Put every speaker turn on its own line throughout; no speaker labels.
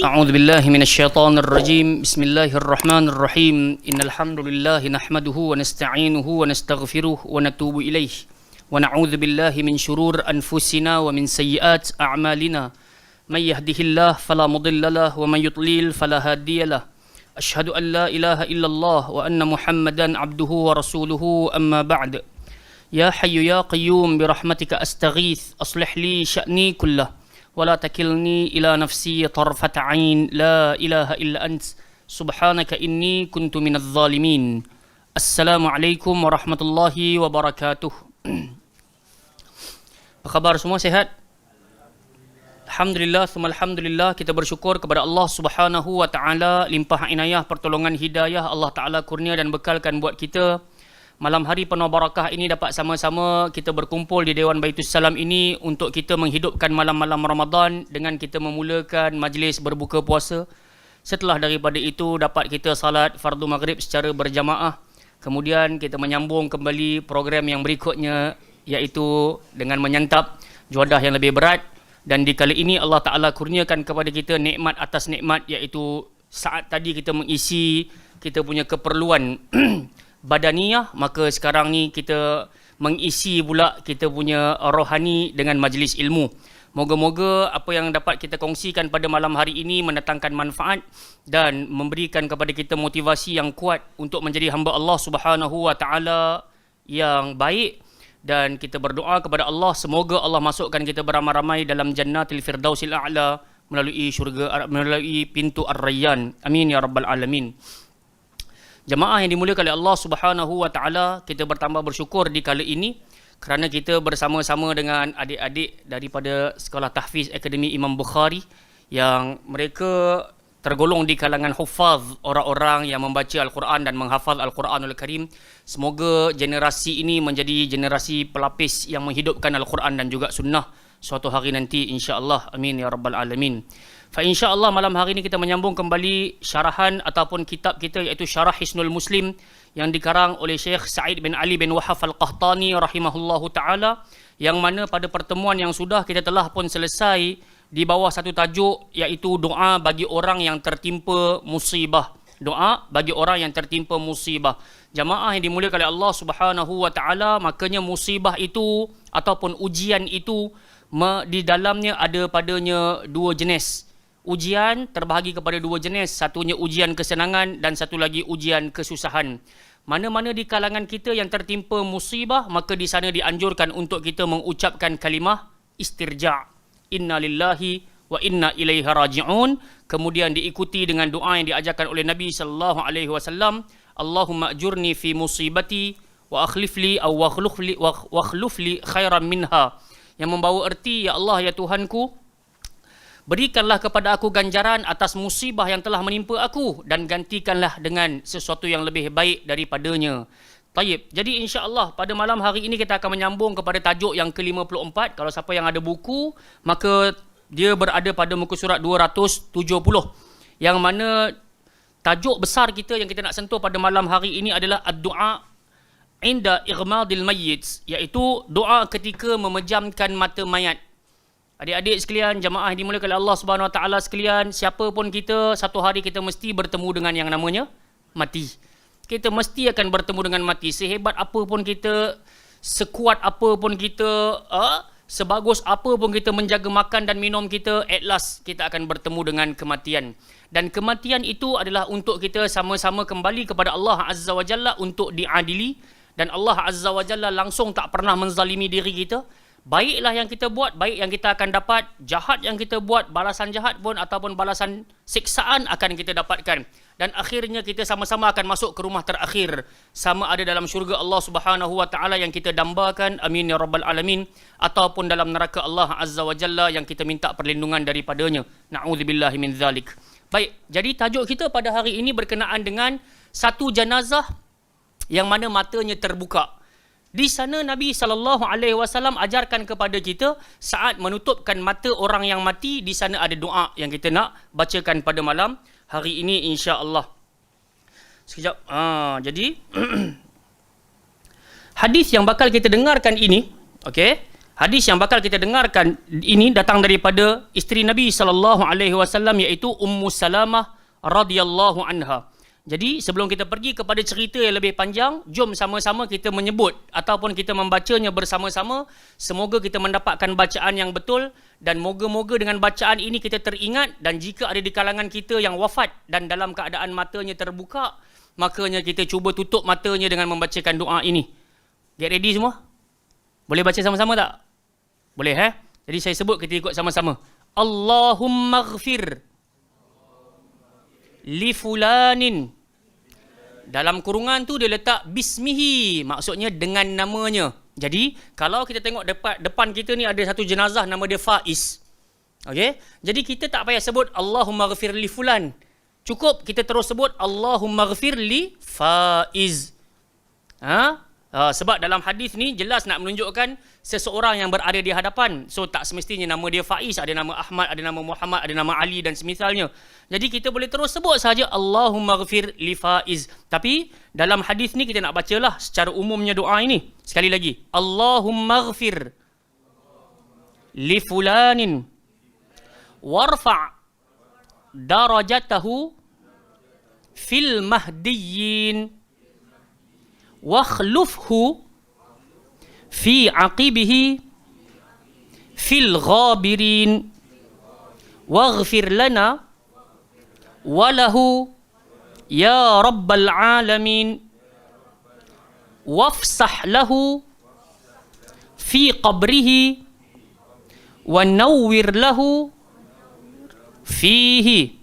أعوذ بالله من الشيطان الرجيم بسم الله الرحمن الرحيم إن الحمد لله نحمده ونستعينه ونستغفره ونتوب إليه ونعوذ بالله من شرور أنفسنا ومن سيئات أعمالنا من يهده الله فلا مضل له ومن يضلل فلا هادي له أشهد أن لا إله إلا الله وأن محمدا عبده ورسوله أما بعد يا حي يا قيوم برحمتك أستغيث أصلح لي شأني كله ولا تكلني إلى نفسي طرفة عين لا إله إلا أنت سبحانك إني كنت من الظالمين السلام عليكم ورحمة الله وبركاته. Apa khabar semua, sihat? Alhamdulillah, summa alhamdulillah, kita bersyukur kepada Allah Subhanahu wa taala, limpah inayah, pertolongan hidayah Allah taala kurnia dan bekalkan buat kita malam hari penuh barakah ini dapat sama-sama kita berkumpul di Dewan Baitus Salam ini untuk kita menghidupkan malam-malam Ramadan dengan kita memulakan majlis berbuka puasa. Setelah daripada itu dapat kita salat fardu maghrib secara berjamaah. Kemudian kita menyambung kembali program yang berikutnya, iaitu dengan menyantap juadah yang lebih berat. Dan di kali ini Allah Ta'ala kurniakan kepada kita nikmat atas nikmat, iaitu saat tadi kita mengisi kita punya keperluan badaniyah, maka sekarang ni kita mengisi pula kita punya rohani dengan majlis ilmu. Moga-moga apa yang dapat kita kongsikan pada malam hari ini mendatangkan manfaat dan memberikan kepada kita motivasi yang kuat untuk menjadi hamba Allah Subhanahu wa taala yang baik. Dan kita berdoa kepada Allah semoga Allah masukkan kita beramai-ramai dalam Jannatil Firdausil A'la melalui syurga, melalui pintu Ar-Rayyan. Amin ya rabbal alamin. Jemaah yang dimuliakan oleh Allah Subhanahu wa taala, kita bertambah bersyukur di kala ini kerana kita bersama-sama dengan adik-adik daripada Sekolah Tahfiz Akademi Imam Bukhari yang mereka tergolong di kalangan huffaz, orang-orang yang membaca Al-Quran dan menghafaz Al-Quranul Karim. Semoga generasi ini menjadi generasi pelapis yang menghidupkan Al-Quran dan juga sunnah suatu hari nanti, insya-Allah. Amin ya rabbal alamin. Fa insya-Allah malam hari ini kita menyambung kembali syarahan ataupun kitab kita, iaitu Syarah Hisnul Muslim yang dikarang oleh Syekh Sa'id bin Ali bin Wahhaf Al-Qahtani rahimahullahu taala, yang mana pada pertemuan yang sudah kita telah pun selesai di bawah satu tajuk, iaitu doa bagi orang yang tertimpa musibah. Doa bagi orang yang tertimpa musibah. Jamaah yang dimuliakan oleh Allah Subhanahu wa taala, makanya musibah itu ataupun ujian itu di dalamnya ada padanya dua jenis. Ujian terbahagi kepada dua jenis, satunya ujian kesenangan dan satu lagi ujian kesusahan. Mana-mana di kalangan kita yang tertimpa musibah, maka di sana dianjurkan untuk kita mengucapkan kalimah istirja'. Inna lillahi wa inna ilaihi raji'un. Kemudian diikuti dengan doa yang diajarkan oleh Nabi sallallahu alaihi wasallam, Allahumma ajurni fi musibati wa akhlif li aw wakhluf li khairan minha. Yang membawa erti, ya Allah, ya Tuhanku, berikanlah kepada aku ganjaran atas musibah yang telah menimpa aku dan gantikanlah dengan sesuatu yang lebih baik daripadanya. Taib. Jadi insya-Allah pada malam hari ini kita akan menyambung kepada tajuk yang ke-54. Kalau siapa yang ada buku, maka dia berada pada muka surat 270. Yang mana tajuk besar kita yang kita nak sentuh pada malam hari ini adalah ad-du'a inda ighmadil mayyit, iaitu doa ketika memejamkan mata mayat. Adik-adik sekalian, jemaah yang dimuliakan oleh Allah Subhanahu wa taala sekalian, siapa pun kita, satu hari kita mesti bertemu dengan yang namanya mati. Kita mesti akan bertemu dengan mati. Sehebat apa pun kita, sekuat apa pun kita, sebagus apa pun kita menjaga makan dan minum kita, at last kita akan bertemu dengan kematian. Dan kematian itu adalah untuk kita sama-sama kembali kepada Allah Azza wa Jalla untuk diadili. Dan Allah Azza wa Jalla langsung tak pernah menzalimi diri kita. Baiklah yang kita buat, baik yang kita akan dapat. Jahat yang kita buat, balasan jahat pun ataupun balasan siksaan akan kita dapatkan. Dan akhirnya kita sama-sama akan masuk ke rumah terakhir, sama ada dalam syurga Allah Subhanahu wa taala yang kita dambakan, amin ya rabbal alamin, ataupun dalam neraka Allah Azza wa Jalla yang kita minta perlindungan daripadanya. Na'udzubillahi min zalik. Baik, jadi tajuk kita pada hari ini berkenaan dengan satu jenazah yang mana matanya terbuka. Di sana Nabi SAW ajarkan kepada kita saat menutupkan mata orang yang mati, di sana ada doa yang kita nak bacakan pada malam hari ini, insya-Allah. Sekejap. Jadi hadis yang bakal kita dengarkan ini, okey, Hadis yang bakal kita dengarkan ini datang daripada isteri Nabi SAW, iaitu Ummu Salamah radhiyallahu anha. Jadi sebelum kita pergi kepada cerita yang lebih panjang, jom sama-sama kita menyebut ataupun kita membacanya bersama-sama. Semoga kita mendapatkan bacaan yang betul dan moga-moga dengan bacaan ini kita teringat, dan jika ada di kalangan kita yang wafat dan dalam keadaan matanya terbuka, makanya kita cuba tutup matanya dengan membacakan doa ini. Get ready semua? Boleh baca sama-sama tak? Boleh Jadi saya sebut, kita ikut sama-sama. Allahumma ghfir li fulanin. Dalam kurungan tu dia letak bismihi, maksudnya dengan namanya. Jadi kalau kita tengok depan kita ni ada satu jenazah nama dia Faiz. Okey? Jadi kita tak payah sebut Allahumma ghfir li fulan. Cukup kita terus sebut Allahumma ghfir li Faiz. Sebab dalam hadis ni jelas nak menunjukkan seseorang yang berada di hadapan. So tak semestinya nama dia Faiz, ada nama Ahmad, ada nama Muhammad, ada nama Ali dan semisalnya. Jadi kita boleh terus sebut saja Allahumma ghfir li Faiz. Tapi dalam hadis ni kita nak bacalah secara umumnya doa ini. Sekali lagi, Allahumma ghfir li fulanin warfa' darajatahu fil mahdiyyin wakhlufhu fi aqibihi fil ghabirin waghfir lana walahu ya rabbal alamin wafsah lahu fi qabrihi wa nawwir lahu fihi.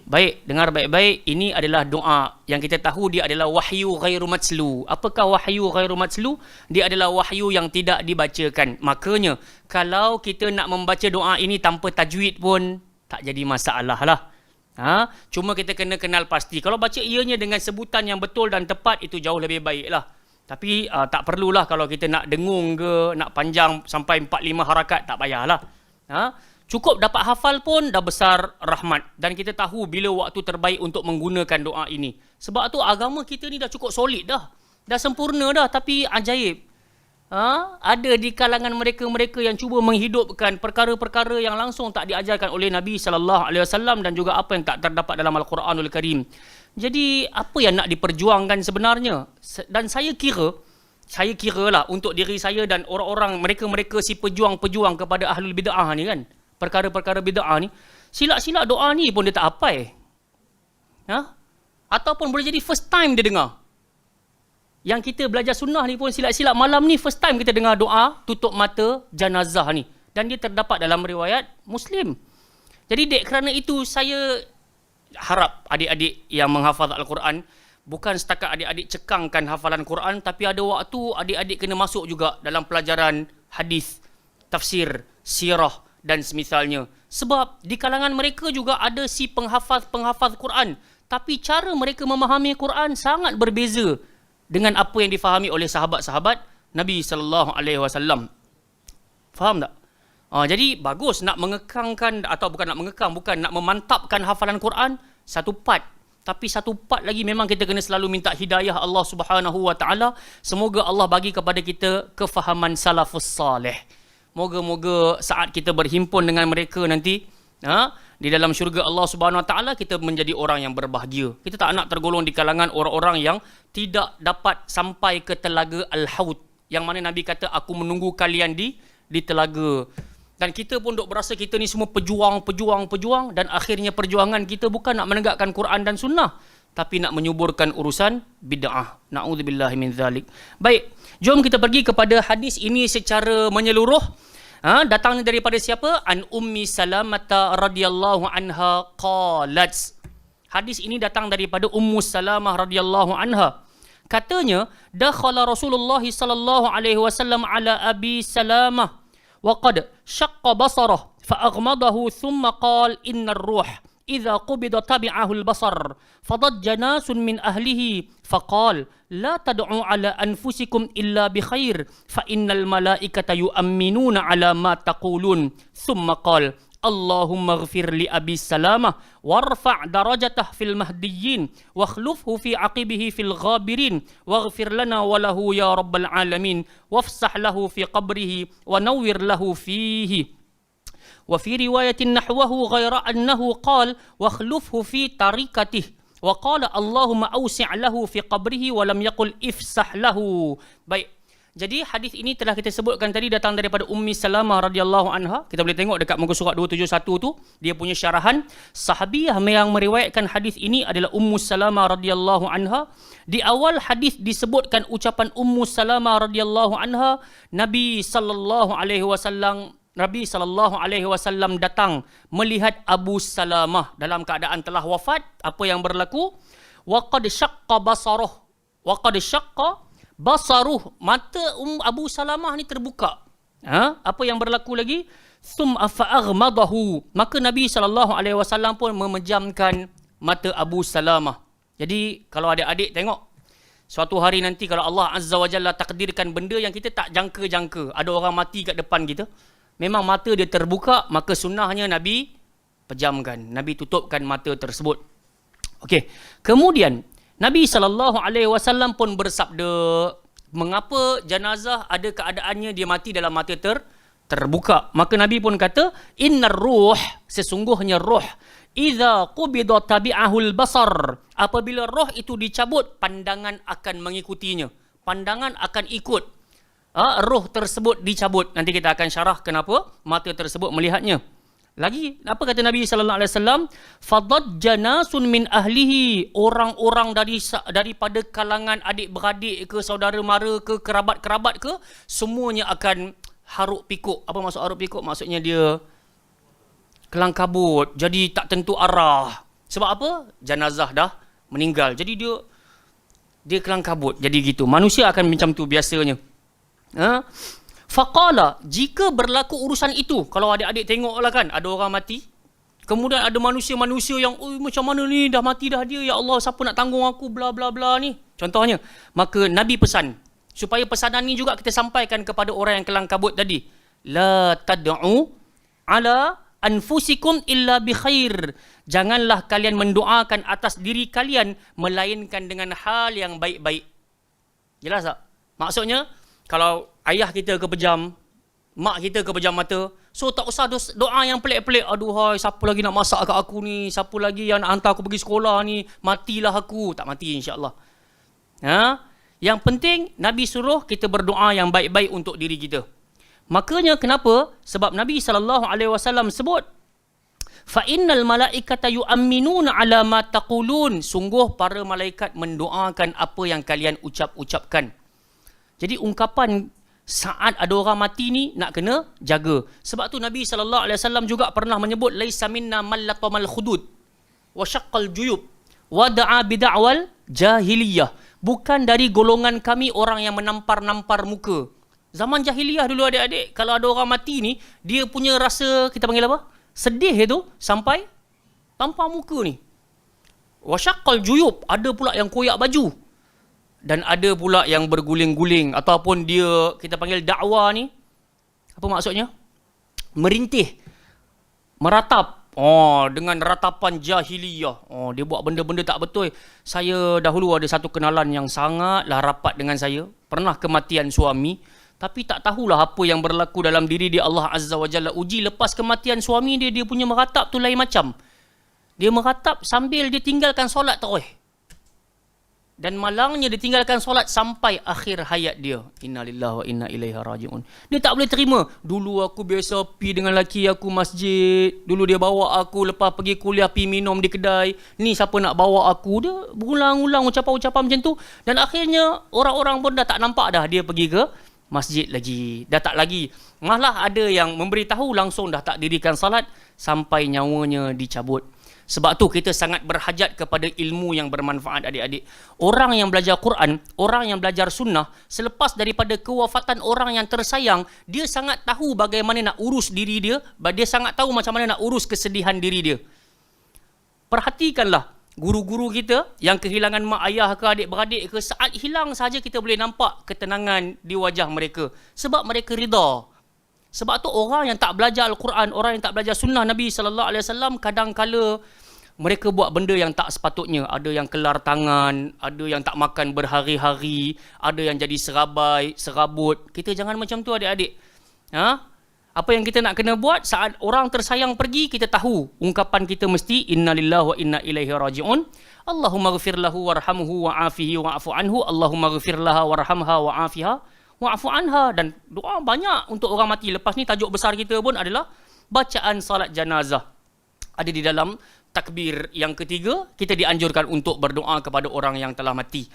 Baik, dengar baik-baik, ini adalah doa yang kita tahu dia adalah wahyu ghairu matslu. Apakah wahyu ghairu matslu? Dia adalah wahyu yang tidak dibacakan. Makanya kalau kita nak membaca doa ini tanpa tajwid pun tak jadi masalah lah. Cuma kita kena kenal pasti. Kalau baca ianya dengan sebutan yang betul dan tepat, itu jauh lebih baik lah. Tapi tak perlulah kalau kita nak dengung ke, nak panjang sampai 4-5 harakat, tak payahlah. Cukup dapat hafal pun dah besar rahmat. Dan kita tahu bila waktu terbaik untuk menggunakan doa ini. Sebab tu agama kita ni dah cukup solid dah. Dah sempurna dah, tapi ajaib. Ada di kalangan mereka-mereka yang cuba menghidupkan perkara-perkara yang langsung tak diajarkan oleh Nabi SAW dan juga apa yang tak terdapat dalam Al-Quranul Karim. Jadi apa yang nak diperjuangkan sebenarnya? Dan saya kira lah untuk diri saya dan orang-orang mereka-mereka si pejuang-pejuang kepada ahlul bid'ah ni kan. Perkara-perkara bid'ah ni, silap-silap doa ni pun dia tak hafal. Ataupun boleh jadi first time dia dengar. Yang kita belajar sunnah ni pun silap-silap malam ni first time kita dengar doa tutup mata jenazah ni. Dan dia terdapat dalam riwayat Muslim. Jadi kerana itu saya harap adik-adik yang menghafaz Al-Quran, bukan setakat adik-adik cekangkan hafalan Quran, tapi ada waktu adik-adik kena masuk juga dalam pelajaran hadis, tafsir, sirah dan semisalnya. Sebab di kalangan mereka juga ada si penghafaz Quran, tapi cara mereka memahami Quran sangat berbeza dengan apa yang difahami oleh sahabat-sahabat Nabi SAW. Faham tak? Jadi bagus nak mengekangkan, atau bukan nak memantapkan hafalan Quran satu part. Tapi satu part lagi memang kita kena selalu minta hidayah Allah Subhanahu Wa Taala. Semoga Allah bagi kepada kita kefahaman salafus salih. Moga-moga saat kita berhimpun dengan mereka nanti di dalam syurga Allah Subhanahu Wa Taala, kita menjadi orang yang berbahagia. Kita tak nak tergolong di kalangan orang-orang yang tidak dapat sampai ke telaga Al-Haud, yang mana Nabi kata aku menunggu kalian di telaga. Dan kita pun duk berasa kita ni semua pejuang, dan akhirnya perjuangan kita bukan nak menegakkan Quran dan Sunnah, tapi nak menyuburkan urusan bid'ah. Na'udzubillahi min zalik. Baik, jom kita pergi kepada hadis ini secara menyeluruh. Datangnya daripada siapa? An Ummi Salamah radhiyallahu anha qalat. Hadis ini datang daripada Ummu Salamah radhiyallahu anha. Katanya, dakhala Rasulullah sallallahu alaihi wasallam ala Abi Salamah wa qad shaqqa basarah fa aghmadahu thumma qala inna ar-ruh إذا قبض تبعه البصر فضج ناس من أهله فقال لا تدعوا على أنفسكم إلا بخير فإن الملائكة يؤمنون على ما تقولون ثم قال Allahumma ighfir li Abi Salamah warfa' darajatah fil mahdiyyin wakhlufhu fi aqibihi fil ghabirin waghfir lana wa lahu ya rabbal alamin wafsah lahu fi qabrihi wa nawwir lahu fihi. Wa fi riwayatin nahwahu ghaira annahu qala wakhlufhu fi tarikatihi wa qala Allahumma awsi' lahu fi qabrihi wa lam yaqul ifsah lahu. Baik. Jadi hadis ini telah kita sebutkan tadi datang daripada Ummi Salamah radhiyallahu anha. Kita boleh tengok dekat muka surat 271 tu, dia punya syarahan. Sahabiah yang meriwayatkan hadis ini adalah Ummu Salamah radhiyallahu anha. Di awal hadis disebutkan ucapan Ummu Salamah radhiyallahu anha, Nabi sallallahu alaihi wasallam datang melihat Abu Salamah dalam keadaan telah wafat. Apa yang berlaku? Wa qad syaqqa basaruh. Wa qad syaqqa basaruh, mata Abu Salamah ni terbuka. Apa yang berlaku lagi? Thumma fa'aghmadahu, maka Nabi SAW pun memejamkan mata Abu Salamah. Jadi kalau adik-adik tengok, suatu hari nanti kalau Allah Azza wa Jalla takdirkan benda yang kita tak jangka-jangka, ada orang mati kat depan kita, memang mata dia terbuka, maka sunnahnya Nabi pejamkan, Nabi tutupkan mata tersebut. Okey. Kemudian Nabi SAW pun bersabda, mengapa jenazah ada keadaannya dia mati dalam mata terbuka? Maka Nabi pun kata, innar ruh, sesungguhnya roh, idza qubida tabi'ahul basar, apabila roh itu dicabut, pandangan akan mengikutinya. Pandangan akan ikut. Roh tersebut dicabut. Nanti kita akan syarah kenapa mata tersebut melihatnya. Lagi, apa kata Nabi sallallahu alaihi wasallam? Fadajja nasun min ahlihi, orang-orang daripada kalangan adik-beradik ke, saudara mara ke, kerabat-kerabat ke, semuanya akan haruk pikuk. Apa maksud haruk pikuk? Maksudnya dia kelang kabut, jadi tak tentu arah. Sebab apa? Jenazah dah meninggal. Jadi dia kelang kabut. Jadi gitu. Manusia akan macam tu biasanya. Faqala, jika berlaku urusan itu, kalau adik-adik tengoklah kan, ada orang mati, kemudian ada manusia-manusia yang, macam mana ni, dah mati dah dia, ya Allah, siapa nak tanggung aku, bla bla bla ni. Contohnya, maka Nabi pesan, supaya pesanan ni juga kita sampaikan kepada orang yang kelang kabut tadi. La tad'u ala anfusikum illa bi khair. Janganlah kalian mendoakan atas diri kalian, melainkan dengan hal yang baik-baik. Jelas tak? Maksudnya, kalau ayah kita kepejam, mak kita kepejam mata, so tak usah doa yang pelik-pelik. Aduhai, siapa lagi nak masak kat aku ni? Siapa lagi yang nak hantar aku pergi sekolah ni? Matilah aku. Tak mati insya-Allah. Yang penting Nabi suruh kita berdoa yang baik-baik untuk diri kita. Makanya kenapa? Sebab Nabi SAW sebut, fa innal malaikata yu'minuna ala ma taqulun. Sungguh para malaikat mendoakan apa yang kalian ucapkan. Jadi ungkapan saat ada orang mati ni nak kena jaga. Sebab tu Nabi SAW juga pernah menyebut, laisa minna man latamal khudud wa syaqqal juyub wa da'a bid'awal jahiliyah. Bukan dari golongan kami orang yang menampar-nampar muka. Zaman jahiliyah dulu adik-adik, kalau ada orang mati ni, dia punya rasa, kita panggil apa? Sedih itu sampai tampar muka ni. Wa syaqqal juyub, ada pula yang koyak baju. Dan ada pula yang berguling-guling, ataupun dia, kita panggil dakwa ni, apa maksudnya? Merintih, meratap. Dengan ratapan jahiliyah. Dia buat benda-benda tak betul. Saya dahulu ada satu kenalan yang sangatlah rapat dengan saya. Pernah kematian suami, tapi tak tahulah apa yang berlaku dalam diri dia. Allah Azza wa Jalla uji lepas kematian suami dia, dia punya meratap tu lain macam. Dia meratap sambil dia tinggalkan solat tarawih. Dan malangnya dia tinggalkan solat sampai akhir hayat dia. Innalillahi wa inna ilaihi raji'un. Dia tak boleh terima. Dulu aku biasa pergi dengan laki aku masjid. Dulu dia bawa aku lepas pergi kuliah, pergi minum di kedai. Ni siapa nak bawa aku? Dia berulang-ulang ucapan-ucapan macam tu. Dan akhirnya orang-orang pun dah tak nampak dah dia pergi ke masjid lagi. Dah tak lagi. Malah ada yang memberitahu langsung dah tak dirikan salat sampai nyawanya dicabut. Sebab tu kita sangat berhajat kepada ilmu yang bermanfaat adik-adik. Orang yang belajar Quran, orang yang belajar sunnah, selepas daripada kewafatan orang yang tersayang, dia sangat tahu bagaimana nak urus diri dia, dia sangat tahu macam mana nak urus kesedihan diri dia. Perhatikanlah guru-guru kita yang kehilangan mak ayah ke adik-beradik ke, saat hilang saja kita boleh nampak ketenangan di wajah mereka. Sebab mereka rida. Sebab tu orang yang tak belajar Al-Quran, orang yang tak belajar sunnah Nabi SAW, kadang-kala mereka buat benda yang tak sepatutnya. Ada yang kelar tangan, ada yang tak makan berhari-hari, ada yang jadi serabai, serabut. Kita jangan macam tu adik-adik. Apa yang kita nak kena buat saat orang tersayang pergi, kita tahu ungkapan kita mesti inna lillahi wa inna ilaihi raji'un. Allahumma ghfir lahu warhamhu wa'afihi wa'afu anhu. Allahumma ghfir laha warhamha wa'afiha wa'afu anha. Dan doa banyak untuk orang mati. Lepas ni tajuk besar kita pun adalah bacaan salat janazah. Ada di dalam takbir yang ketiga, kita dianjurkan untuk berdoa kepada orang yang telah mati.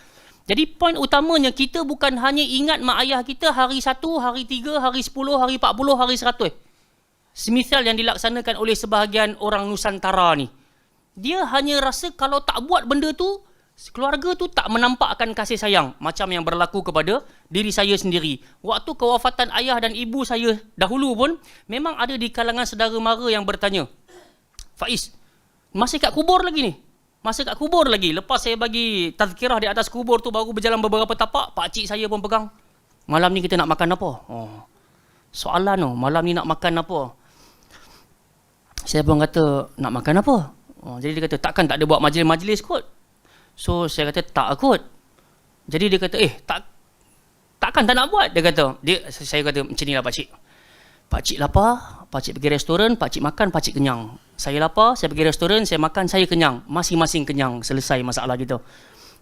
Jadi poin utamanya, kita bukan hanya ingat mak ayah kita hari 1, hari 3, hari 10, hari 40, hari 100. Semisal yang dilaksanakan oleh sebahagian orang Nusantara ni. Dia hanya rasa kalau tak buat benda tu, keluarga tu tak menampakkan kasih sayang. Macam yang berlaku kepada diri saya sendiri. Waktu kewafatan ayah dan ibu saya dahulu pun, memang ada di kalangan saudara mara yang bertanya, Faiz, masih kat kubur lagi ni? Masa kat kubur lagi. Lepas saya bagi tazkirah di atas kubur tu, baru berjalan beberapa tapak, pakcik saya pun pegang. Malam ni kita nak makan apa? Soalan tu, malam ni nak makan apa? Saya pun kata, nak makan apa? Jadi dia kata, takkan tak ada buat majlis-majlis kot? So saya kata, tak kot. Jadi dia kata, takkan tak nak buat? Saya kata, macam ni lah pakcik. Pakcik lapar, pakcik pergi restoran, pakcik makan, pakcik kenyang. Saya lapar, saya pergi restoran, saya makan, saya kenyang. Masing-masing kenyang, selesai masalah kita.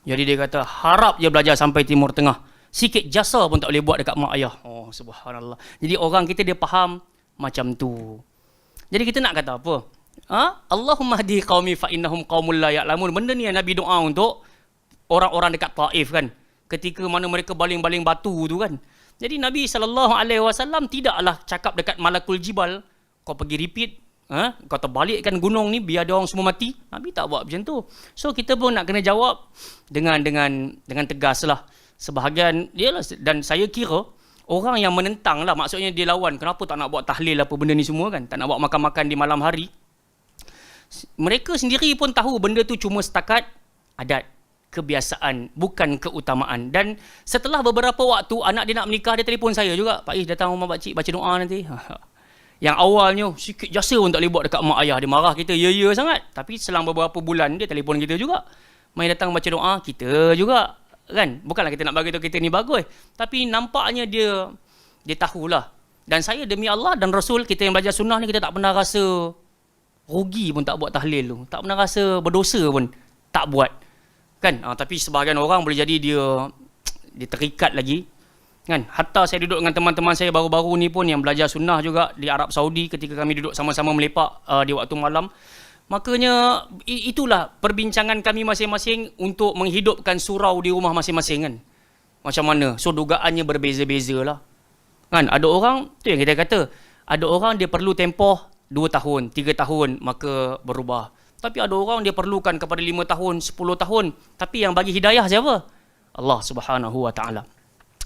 Jadi dia kata, harap dia belajar sampai Timur Tengah. Sikit jasa pun tak boleh buat dekat mak ayah. Subhanallah. Jadi orang kita dia faham macam tu. Jadi kita nak kata apa? Allahumma hadi qaumi fa innahum qaumul la ya'lamun. Benda ni yang Nabi doa untuk orang-orang dekat Taif kan. Ketika mana mereka baling-baling batu tu kan. Jadi Nabi SAW tidaklah cakap dekat Malakul Jibal, kau pergi repeat, kau terbalikkan gunung ni biar dia orang semua mati. Nabi tak buat macam tu. So kita pun nak kena jawab dengan tegas lah. Sebahagian yalah, dan saya kira orang yang menentang lah, maksudnya dia lawan, kenapa tak nak buat tahlil apa benda ni semua kan, tak nak buat makan-makan di malam hari. Mereka sendiri pun tahu benda tu cuma setakat adat, kebiasaan, bukan keutamaan. Dan setelah beberapa waktu anak dia nak menikah, dia telefon saya juga, Pak Is datang rumah pakcik baca doa nanti. Yang awalnya sikit jasa pun tak boleh buat dekat mak ayah, dia marah kita ya sangat. Tapi selang beberapa bulan dia telefon kita juga, mai datang baca doa kita juga kan. Bukanlah kita nak bagi tahu kita ni bagus, tapi nampaknya dia tahulah. Dan saya demi Allah dan Rasul, kita yang belajar sunnah ni, kita tak pernah rasa rugi pun tak buat tahlil tu, tak pernah rasa berdosa pun tak buat kan. Tapi sebahagian orang boleh jadi dia terikat lagi kan. Hatta saya duduk dengan teman-teman saya baru-baru ni pun yang belajar sunnah juga di Arab Saudi, ketika kami duduk sama-sama melepak di waktu malam. Makanya itulah perbincangan kami masing-masing untuk menghidupkan surau di rumah masing-masing kan. Macam mana? So dugaannya berbeza-beza lah kan. Ada orang, tu yang kita kata, ada orang dia perlu tempoh 2 tahun, 3 tahun maka berubah. Tapi ada orang dia perlukan kepada 5 tahun, 10 tahun. Tapi yang bagi hidayah siapa? Allah Subhanahu Wa Taala.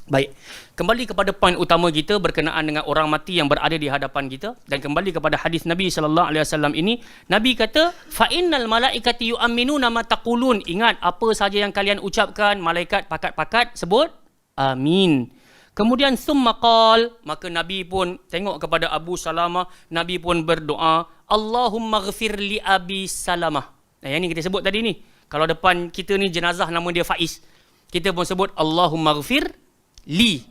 Baik, kembali kepada poin utama kita berkenaan dengan orang mati yang berada di hadapan kita, dan kembali kepada hadis Nabi sallallahu alaihi wasallam ini. Nabi kata, fa innal malaikati yu'minuna ma taqulun. Ingat, apa saja yang kalian ucapkan, malaikat pakat-pakat sebut amin. Kemudian summa qal, maka Nabi pun tengok kepada Abu Salamah, Nabi pun berdoa, Allahumma ghfir li Abi Salamah. Yang ni kita sebut tadi ni. Kalau depan kita ni jenazah nama dia Faiz, kita pun sebut Allahumma ghfir li.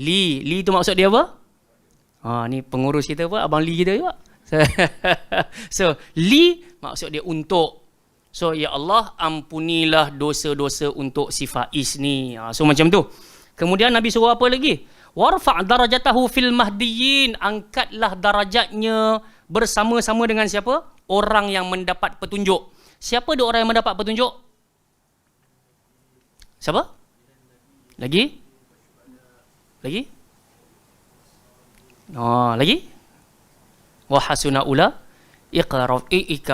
Li tu maksud dia apa? Ni pengurus kita apa? Abang Li kita juga. So li maksud dia untuk. So ya Allah, ampunilah dosa-dosa untuk si Faiz ni. So macam tu. Kemudian Nabi suruh apa lagi? Warfa' darajatahu fil mahdiyin. Angkatlah darajatnya bersama-sama dengan siapa? Orang yang mendapat petunjuk. Siapa dia orang yang mendapat petunjuk? Siapa? Lagi? Lagi? Lagi? Wa hasuna ulaika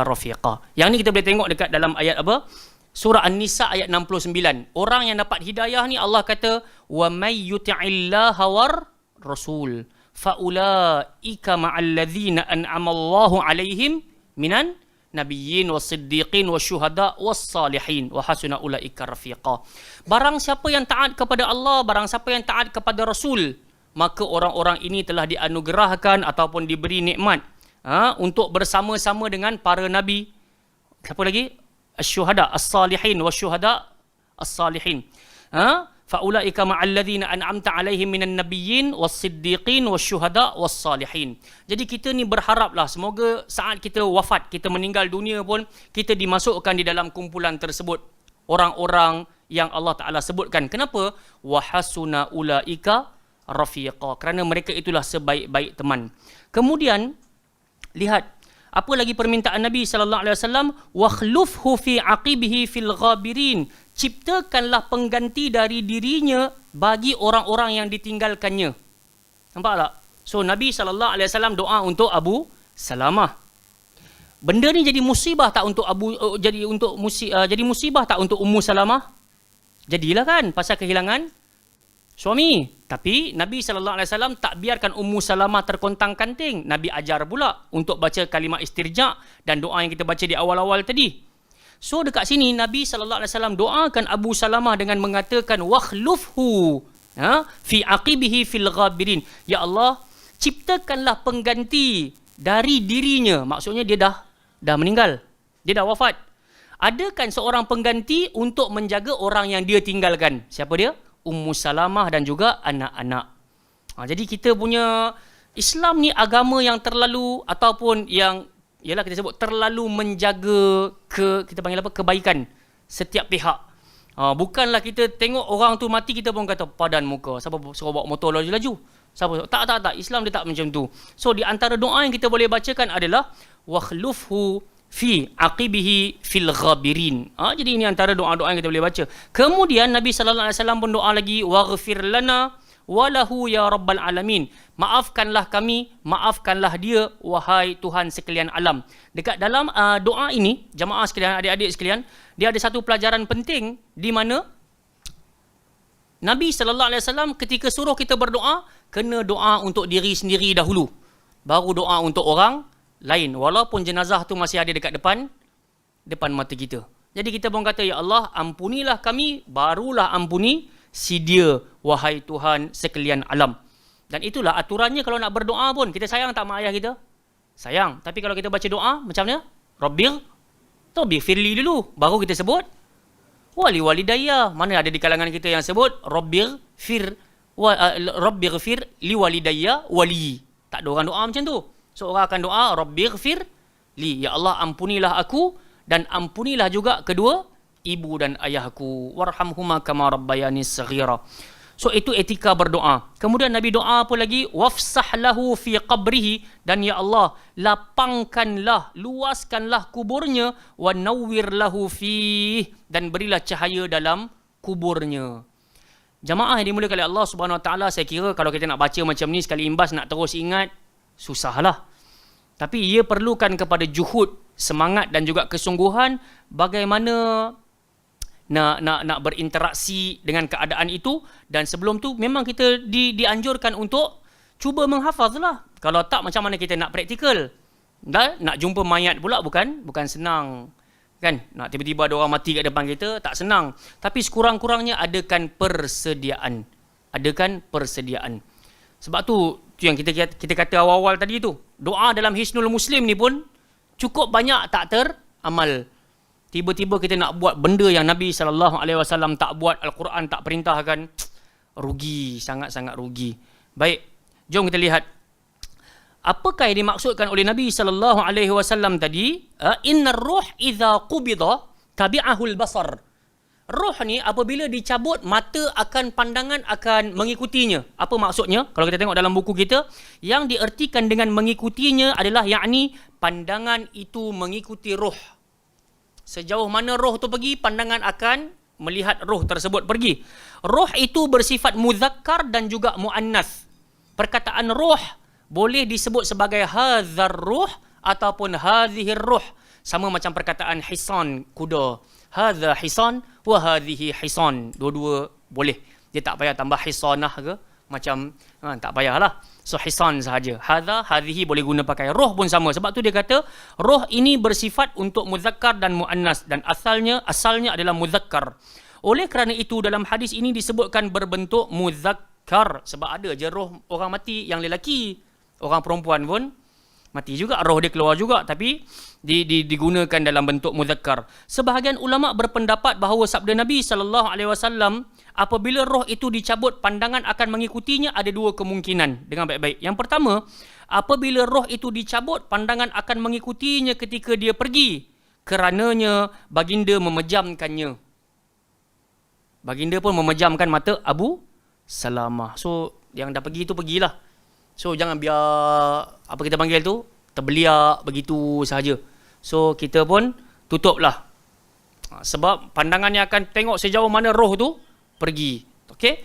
rafiqa. Yang ni kita boleh tengok dekat dalam ayat apa? Surah An-Nisa ayat 69. Orang yang dapat hidayah ni Allah kata, wa may yuti'illaha war rasul fa ulaika ma'al ladzina an'ama Allahu 'alaihim minan nabiyyin was-siddiqin wasyuhada was-salihin wa hasuna ulaika rafiqa. Barang siapa yang taat kepada Allah, barang siapa yang taat kepada Rasul, maka orang-orang ini telah dianugerahkan ataupun diberi nikmat untuk bersama-sama dengan para nabi. Siapa lagi? Asy-syuhada as-salihin wasyuhada as-salihin. Faulaika ma'al ladzina an'amta 'alaihim minan nabiyyin was-siddiqin wasyuhada was-salihin. Jadi kita ni berharaplah semoga saat kita wafat, kita meninggal dunia pun kita dimasukkan di dalam kumpulan tersebut. Orang-orang yang Allah Taala sebutkan. Kenapa? Wa hasuna ulaika rafiqa. Kerana mereka itulah sebaik-baik teman. Kemudian lihat apa lagi permintaan Nabi sallallahu alaihi wasallam, wakhlufhu fi aqibihi fil ghabirin. Ciptakanlah pengganti dari dirinya bagi orang-orang yang ditinggalkannya. Nampak tak? So Nabi sallallahu alaihi wasallam doa untuk Abu Salamah. Benda ni jadi musibah tak untuk jadi musibah tak untuk Ummu Salamah? Jadilah kan pasal kehilangan suami. Tapi Nabi SAW tak biarkan Ummu Salamah terkontang-kanting. Nabi ajar pula untuk baca kalimah istirja' dan doa yang kita baca di awal-awal tadi. So dekat sini Nabi SAW doakan Abu Salamah dengan mengatakan wakhlufhu fi aqibihi fil ghabirin. Ya Allah, ciptakanlah pengganti dari dirinya. Maksudnya dia dah meninggal. Dia dah wafat. Adakan seorang pengganti untuk menjaga orang yang dia tinggalkan. Siapa dia? Ummu Salamah dan juga anak-anak. Jadi kita punya Islam ni agama yang terlalu ataupun yang ialah kita sebut terlalu menjaga kita panggil apa, kebaikan setiap pihak. Bukanlah kita tengok orang tu mati kita pun kata padan muka. Siapa suruh bawa motor laju-laju? Siapa? Tak. Islam dia tak macam tu. So di antara doa yang kita boleh bacakan adalah wakhlufhu fi aqibihi fil ghabirin. Jadi ini antara doa-doa yang kita boleh baca. Kemudian Nabi sallallahu alaihi wasallam pun doa lagi, waghfir lana walahu ya rabbal alamin. Maafkanlah kami, maafkanlah dia wahai Tuhan sekalian alam. Dekat dalam doa ini, jamaah sekalian, adik-adik sekalian, dia ada satu pelajaran penting di mana Nabi sallallahu alaihi wasallam ketika suruh kita berdoa, kena doa untuk diri sendiri dahulu. Baru doa untuk orang lain, walaupun jenazah tu masih ada dekat depan mata kita. Jadi kita pun kata, ya Allah, ampunilah kami, barulah ampuni si dia wahai Tuhan sekalian alam. Dan itulah aturannya kalau nak berdoa pun. Kita sayang tak mak ayah kita? Sayang. Tapi kalau kita baca doa macam mana? Rabbi firli dulu, baru kita sebut wali walidayya. Mana ada di kalangan kita yang sebut Rabbi fir li walidayya wali. Tak ada orang doa macam tu. Seorang akan doa, Rabbighfir li, ya Allah ampunilah aku dan ampunilah juga kedua ibu dan ayahku. Warhamhuma kama rabbayani saghira. So itu etika berdoa. Kemudian Nabi doa apa lagi? Wafsah lahu fi qabrihi, dan ya Allah lapangkanlah, luaskanlah kuburnya, wa nawwir lahu fi, dan berilah cahaya dalam kuburnya. Jamaah yang dimuliakan oleh Allah Subhanahu Wa Taala, saya kira kalau kita nak baca macam ni sekali imbas nak terus ingat susahlah. Tapi ia perlukan kepada juhud, semangat dan juga kesungguhan bagaimana nak berinteraksi dengan keadaan itu. Dan sebelum tu memang kita dianjurkan untuk cuba menghafazlah. Kalau tak, macam mana kita nak praktikal? Nak jumpa mayat pula bukan senang. Kan? Nak tiba-tiba ada orang mati kat depan kita, tak senang. Tapi sekurang-kurangnya adakan persediaan. Sebab tu yang kita kata awal-awal tadi tu, doa dalam Hisnul Muslim ni pun cukup banyak tak teramal. Tiba-tiba kita nak buat benda yang Nabi SAW tak buat, Al-Quran tak perintahkan, rugi, sangat-sangat rugi. Baik, jom kita lihat apakah yang dimaksudkan oleh Nabi SAW tadi. Innar ruh idza qubida tabi'ahul basar. Roh ni apabila dicabut, mata akan pandangan akan mengikutinya. Apa maksudnya? Kalau kita tengok dalam buku kita, yang diertikan dengan mengikutinya adalah yakni pandangan itu mengikuti roh. Sejauh mana roh tu pergi, pandangan akan melihat roh tersebut pergi. Roh itu bersifat muzakkar dan juga muannas. Perkataan roh boleh disebut sebagai hadzar ruh ataupun hadhihir ruh. Sama macam perkataan hisan, kuda. Hadza hisan wa hadhihi hisan. Dua-dua boleh. Dia tak payah tambah hisanah ke macam tak payahlah. So hisan sahaja. Hadza, hadhihi boleh guna pakai. Roh pun sama. Sebab tu dia kata roh ini bersifat untuk muzakkar dan muannas, dan asalnya adalah muzakkar. Oleh kerana itu dalam hadis ini disebutkan berbentuk muzakkar, sebab ada je roh orang mati yang lelaki, orang perempuan pun mati juga, roh dia keluar juga, tapi digunakan dalam bentuk muzakkar. Sebahagian ulama berpendapat bahawa sabda Nabi SAW, apabila roh itu dicabut, pandangan akan mengikutinya, ada dua kemungkinan dengan baik-baik. Yang pertama, apabila roh itu dicabut, pandangan akan mengikutinya ketika dia pergi, kerananya baginda memejamkannya. Baginda pun memejamkan mata Abu Salamah. So yang dah pergi tu pergilah. So jangan biar apa kita panggil tu terbeliak begitu sahaja. So kita pun tutuplah. Sebab pandangannya akan tengok sejauh mana roh tu pergi. Okey?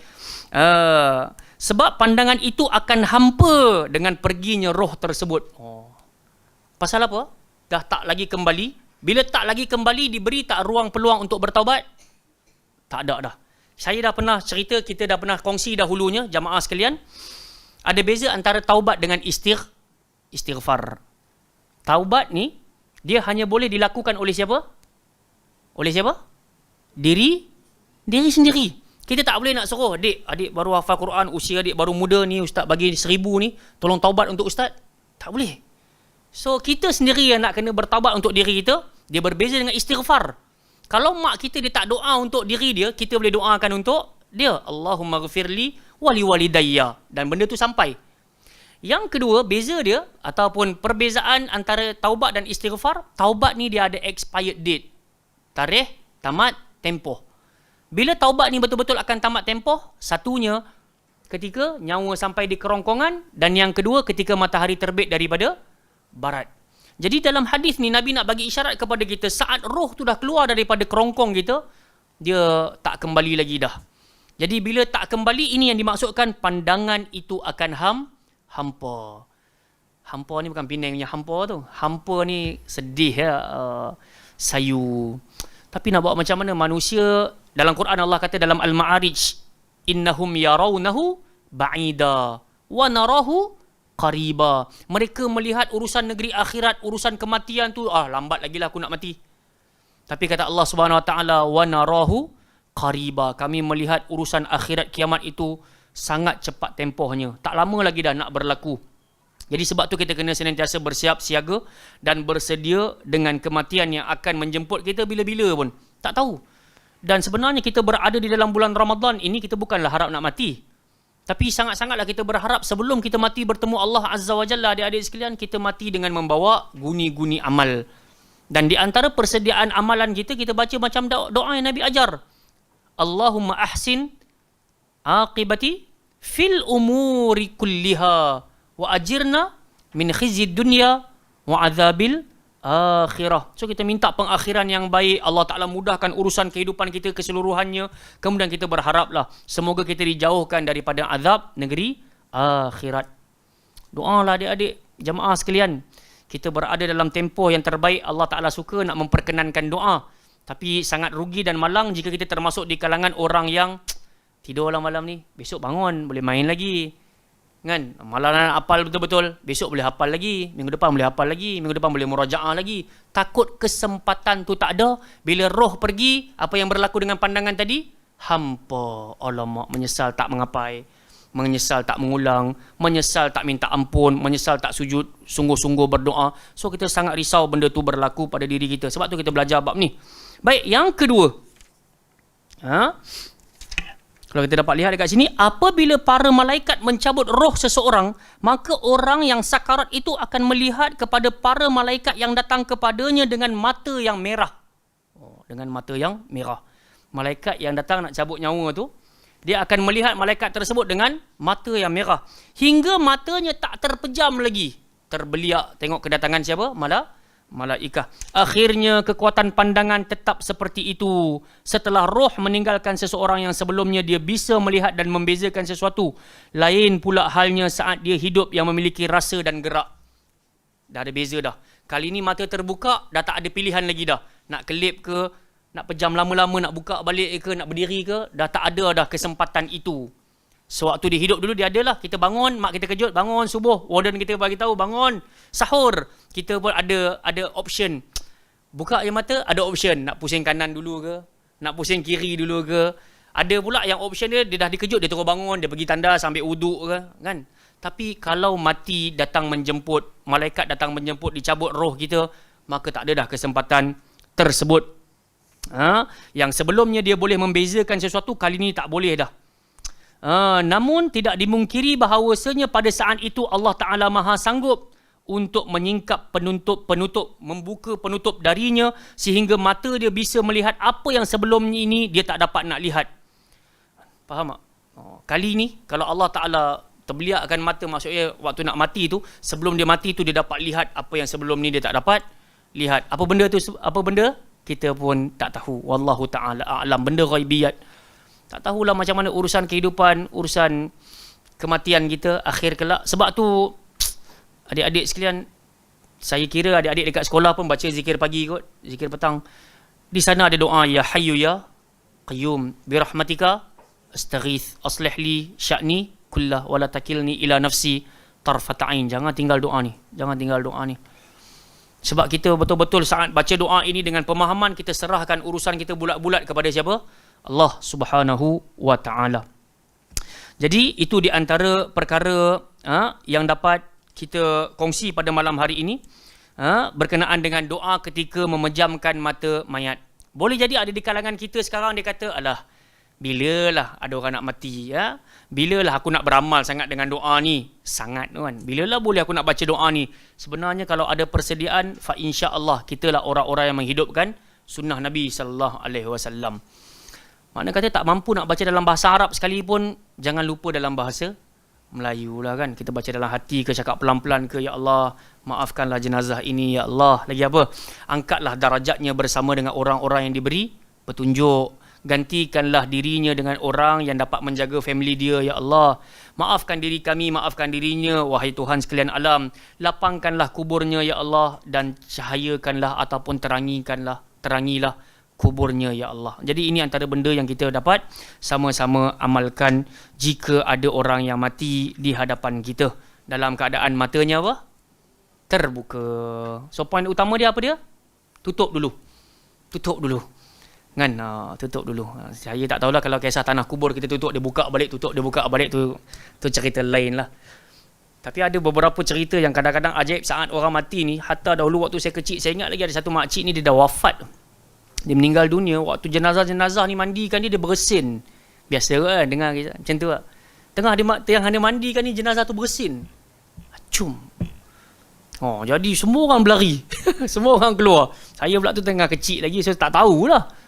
Sebab pandangan itu akan hampa dengan perginya roh tersebut. Pasal apa? Dah tak lagi kembali. Bila tak lagi kembali, diberi tak ruang peluang untuk bertaubat? Tak ada dah. Saya dah pernah cerita, kita dah pernah kongsi dahulunya, jamaah sekalian. Ada beza antara taubat dengan istighfar. Taubat ni, dia hanya boleh dilakukan oleh siapa? Oleh siapa? Diri sendiri. Kita tak boleh nak suruh, adik baru hafal Quran, usia adik baru muda ni, ustaz bagi 1000 ni, tolong taubat untuk ustaz. Tak boleh. So, kita sendiri yang nak kena bertaubat untuk diri kita. Dia berbeza dengan istighfar. Kalau mak kita dia tak doa untuk diri dia, kita boleh doakan untuk dia. Allahumma ghafirli wali walidayya. Dan benda tu sampai. Yang kedua, beza dia ataupun perbezaan antara taubat dan istighfar, taubat ni dia ada expired date. Tarikh tamat tempoh. Bila taubat ni betul-betul akan tamat tempoh, satunya ketika nyawa sampai di kerongkongan, dan yang kedua ketika matahari terbit daripada barat. Jadi dalam hadis ni Nabi nak bagi isyarat kepada kita, saat roh tu dah keluar daripada kerongkong kita, dia tak kembali lagi dah. Jadi bila tak kembali, ini yang dimaksudkan pandangan itu akan hampa. Hampa ni bukan Penang punya hampa tu. Hampa ni sedih ya, sayu. Tapi nak buat macam mana? Manusia, dalam Quran Allah kata dalam Al-Ma'arij, innahum yarawnahu ba'ida wa narahu qariba. Mereka melihat urusan negeri akhirat, urusan kematian tu, lambat lagi lah aku nak mati. Tapi kata Allah Subhanahu Wa Taala, wa narahu qariba. Kami melihat urusan akhirat kiamat itu sangat cepat tempohnya. Tak lama lagi dah nak berlaku. Jadi sebab tu kita kena senantiasa bersiap siaga dan bersedia dengan kematian yang akan menjemput kita bila-bila pun. Tak tahu. Dan sebenarnya kita berada di dalam bulan Ramadan ini, kita bukanlah harap nak mati. Tapi sangat-sangatlah kita berharap sebelum kita mati bertemu Allah Azza wa Jalla, adik-adik sekalian, kita mati dengan membawa guni-guni amal. Dan di antara persediaan amalan kita baca macam doa yang Nabi ajar. Allahumma ahsin aqibati fil umuri kulliha wa ajirna min khizyid dunya wa azabil akhirah. So kita minta pengakhiran yang baik, Allah Ta'ala mudahkan urusan kehidupan kita keseluruhannya. Kemudian kita berharaplah semoga kita dijauhkan daripada azab negeri akhirat. Doalah adik-adik jamaah sekalian. Kita berada dalam tempoh yang terbaik. Allah Ta'ala suka nak memperkenankan doa. Tapi sangat rugi dan malang jika kita termasuk di kalangan orang yang tidurlah malam ni, besok bangun boleh main lagi. Kan? Malam nak hafal betul-betul, besok boleh hafal lagi, minggu depan boleh hafal lagi, minggu depan boleh murajaah lagi. Takut kesempatan tu tak ada. Bila roh pergi, apa yang berlaku dengan pandangan tadi? Hampa. Alamak, menyesal tak mengapai, menyesal tak mengulang, menyesal tak minta ampun, menyesal tak sujud sungguh-sungguh berdoa. So kita sangat risau benda tu berlaku pada diri kita. Sebab tu kita belajar bab ni. Baik, yang kedua, kalau kita dapat lihat dekat sini, apabila para malaikat mencabut roh seseorang, maka orang yang sakarat itu akan melihat kepada para malaikat yang datang kepadanya dengan mata yang merah. Dengan mata yang merah. Malaikat yang datang nak cabut nyawa tu, dia akan melihat malaikat tersebut dengan mata yang merah. Hingga matanya tak terpejam lagi. Terbeliak tengok kedatangan siapa? Malaikah. Akhirnya kekuatan pandangan tetap seperti itu. Setelah roh meninggalkan seseorang yang sebelumnya dia bisa melihat dan membezakan sesuatu. Lain pula halnya saat dia hidup yang memiliki rasa dan gerak. Dah ada beza dah. Kali ni mata terbuka, dah tak ada pilihan lagi dah. Nak kelip ke, nak pejam lama-lama, nak buka balik ke, nak berdiri ke, dah tak ada dah kesempatan itu. Sewaktu dia hidup dulu dia adalah, kita bangun, mak kita kejut, bangun subuh, warden kita bagi tahu bangun, sahur. Kita pun ada option. Buka je mata, ada option. Nak pusing kanan dulu ke, nak pusing kiri dulu ke. Ada pula yang option dia dah dikejut, dia terus bangun, dia pergi tandas, ambil wuduk ke, kan. Tapi kalau mati datang menjemput, malaikat datang menjemput, dicabut roh kita, maka tak ada dah kesempatan tersebut. Yang sebelumnya dia boleh membezakan sesuatu, kali ini tak boleh dah. Namun tidak dimungkiri bahawasanya pada saat itu Allah Ta'ala maha sanggup untuk menyingkap penutup, membuka penutup darinya, sehingga mata dia bisa melihat apa yang sebelumnya ini dia tak dapat nak lihat. Faham tak? Kali ni kalau Allah Ta'ala terbeliakkan mata, maksudnya waktu nak mati tu, sebelum dia mati tu dia dapat lihat apa yang sebelum ni dia tak dapat lihat. Apa benda tu? Apa benda? Kita pun tak tahu. Wallahu Ta'ala a'lam. Benda ghaibiyat. Tak tahulah macam mana urusan kehidupan, urusan kematian kita akhir kelak. Sebab tu adik-adik sekalian, saya kira adik-adik dekat sekolah pun baca zikir pagi kot, zikir petang. Di sana ada doa, ya hayyu ya qayyum birahmatika astaghith aslih li sya'ni kullah wala takilni ila nafsi tarfat ain. Jangan tinggal doa ni. Jangan tinggal doa ni. Sebab kita betul-betul saat baca doa ini dengan pemahaman, kita serahkan urusan kita bulat-bulat kepada siapa? Allah Subhanahu wa Ta'ala. Jadi itu di antara perkara yang dapat kita kongsi pada malam hari ini, berkenaan dengan doa ketika memejamkan mata mayat. Boleh jadi ada di kalangan kita sekarang dia kata, alah, bilalah ada orang nak mati, bilalah aku nak beramal sangat dengan doa ni, sangat kan, bilalah boleh aku nak baca doa ni. Sebenarnya kalau ada persediaan, fa insya-Allah kita lah orang-orang yang menghidupkan sunnah Nabi sallallahu alaihi wasallam. Makna kata tak mampu nak baca dalam bahasa Arab sekalipun, jangan lupa dalam bahasa Melayu lah kan. Kita baca dalam hati ke, cakap pelan-pelan ke, ya Allah maafkanlah jenazah ini, ya Allah. Lagi apa? Angkatlah darajatnya bersama dengan orang-orang yang diberi petunjuk. Gantikanlah dirinya dengan orang yang dapat menjaga family dia, ya Allah. Maafkan diri kami, maafkan dirinya, wahai Tuhan sekalian alam. Lapangkanlah kuburnya, ya Allah, dan cahayakanlah ataupun terangilah kuburnya, ya Allah. Jadi ini antara benda yang kita dapat sama-sama amalkan jika ada orang yang mati di hadapan kita dalam keadaan matanya apa? Terbuka. So poin utama dia apa dia? Tutup dulu. Kan, tutup dulu. Saya tak tahulah kalau kisah tanah kubur kita tutup dia buka balik, tu cerita lain lah. Tapi ada beberapa cerita yang kadang-kadang ajaib saat orang mati ni. Hatta dahulu waktu saya kecil, saya ingat lagi ada satu makcik ni, dia dah wafat, dia meninggal dunia. Waktu jenazah-jenazah ni mandikan dia bersin. Biasa kan dengar macam tu lah. Tengah dia mandikan ni, jenazah tu bersin. Acum. Jadi semua orang berlari. Semua orang keluar. Saya pula tu tengah kecil lagi, saya tak tahulah.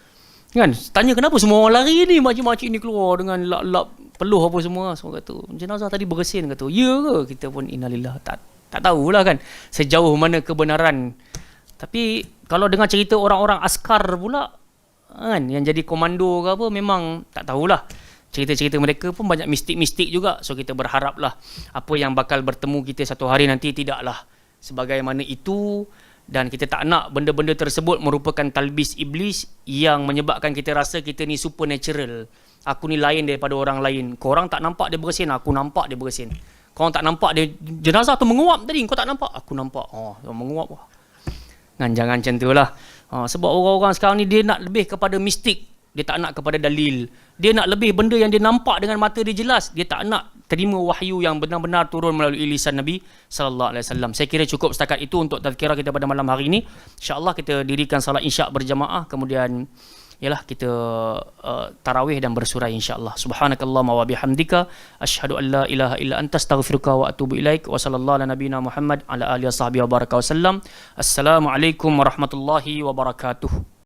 Kan, tanya kenapa semua orang lari ni, makcik-makcik ni keluar dengan lap-lap peluh apa semua. Semua kata, jenazah tadi bersin, kata. Ya ke? Kita pun innalillah. Tak tahulah kan sejauh mana kebenaran. Tapi kalau dengar cerita orang-orang askar pula kan, yang jadi komando ke apa, memang tak tahulah. Cerita-cerita mereka pun banyak mistik-mistik juga. So kita berharaplah apa yang bakal bertemu kita satu hari nanti tidaklah sebagaimana itu. Dan kita tak nak benda-benda tersebut merupakan talbis iblis yang menyebabkan kita rasa kita ni supernatural. Aku ni lain daripada orang lain. Korang tak nampak dia bersin, aku nampak dia bersin. Korang tak nampak dia jenazah tu menguap tadi, kau tak nampak, aku nampak. Menguap. Kan, jangan macam tu lah. Sebab orang-orang sekarang ni dia nak lebih kepada mistik. Dia tak nak kepada dalil. Dia nak lebih benda yang dia nampak dengan mata dia jelas. Dia tak nak terima wahyu yang benar-benar turun melalui lisan Nabi sallallahu alaihi wasallam. Saya kira cukup setakat itu untuk tazkirah kita pada malam hari ini. Insya-Allah kita dirikan salat isyak berjamaah, kemudian ialah kita tarawih dan bersurai insya-Allah. Subhanakallahumma wa bihamdika asyhadu an la ilaha illa anta astaghfiruka wa atubu ilaik. Wa sallallahu ala nabiyyina Muhammad ala alihi wasahbihi wa baraka wasallam. Assalamualaikum warahmatullahi wabarakatuh.